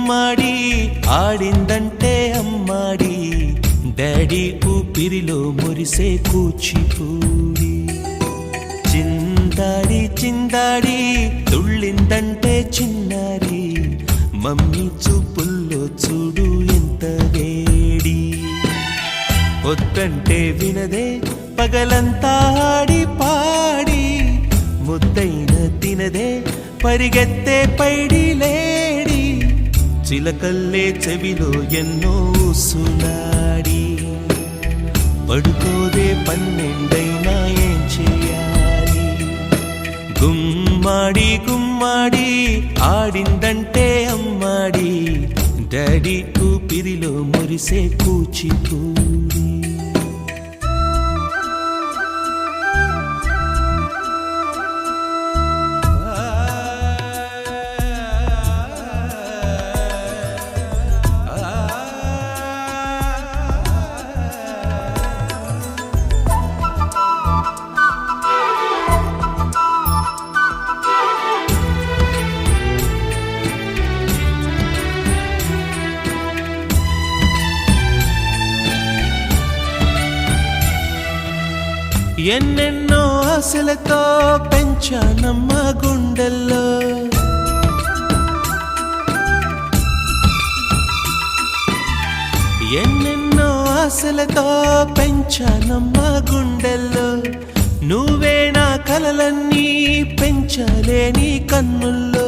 గుమ్మాడి ఆడిందంటే అమ్మాడి డాడీ ఊపిరిలో మురిసే కూచిపూడి చిందాడి చిందాడి తుళ్ళిందంటే చిన్నారి మమ్మీ చూపుల్లో చూడు ఎంత వేడి వద్దంటే వినదే పగలంతా ఆడి పాడి ముద్దైన తినదే పరిగెత్తే పైడి లేడి చిలకల్లే చెవిలో ఎన్నో సునాడి పడుకోదే పన్నెండైనా ఏం చేయాలి గుమ్మాడి గుమ్మాడి ఆడిందంటే అమ్మాడి డాడీ ఊపిరిలో మురిసే కూచిపూడి ఎన్నెన్నో ఆశలతో పెంచానమ్మ గుండెల్లో ఎన్నెన్నో ఆశలతో పెంచానమ్మ గుండెల్లో నువ్వే నా కలలన్నీ పెంచాలే నీ కన్నుల్లో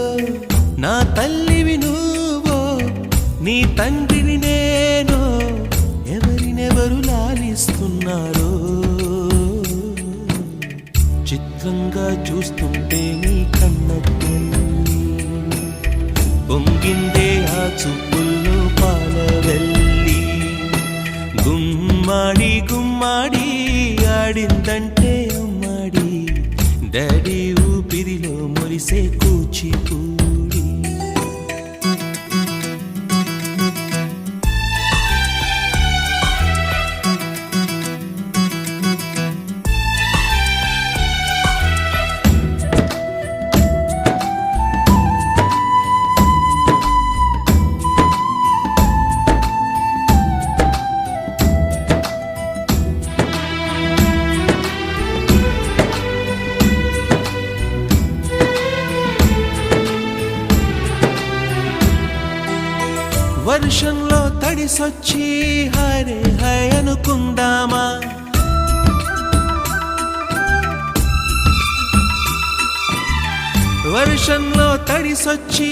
నా తల్లివి నువ్వో నీ తండ్రిని నేను ఎవరినెవరు లాలిస్తున్నారో చిత్రంగా చూస్తుంటే నీ కన్నట్టు పొంగిందే ఆ చూపుల్లో పాలవెల్లి గుమ్మాడి గుమ్మాడి ఆడిందంటే అమ్మాడి డాడీ ఊపిరిలో మురిసే కూచిపూడి వర్షంలో తడిసొచ్చి హరే హై అనుకుందామా వర్షంలో తడిసొచ్చి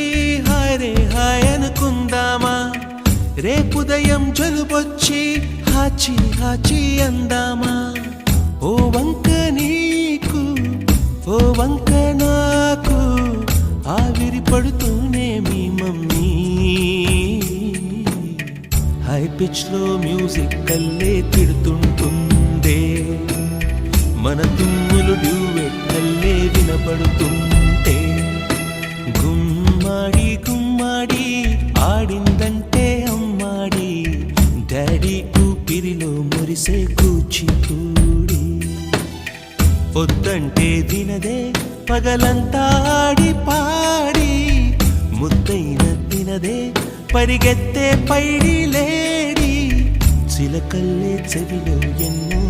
హరే హై అనుకుందామా రేపుదయం జలుబొచ్చి హాచి హాచి అందామా ఓ వంక నీకు ఓ వంక నాకు ఆవిరి పడుతూనే మీ మమ్మీ హై పిచ్ లో మ్యూజిక్ కల్లే తిడుతుంటుందే మన తుమ్ములు డ్యూయెట్ కల్లే వినపడుతుంటే గుమ్మాడి గుమ్మాడి ఆడిందంటే అమ్మాడి డాడీ ఊపిరిలో మురిసే కూచిపూడి వద్దంటే వినదే పగలంతా ఆడి పాడి ముద్దైన తినదే పరిగెత్తే పైడి లేడి చిలకల్లే చెవిలో ఎన్నో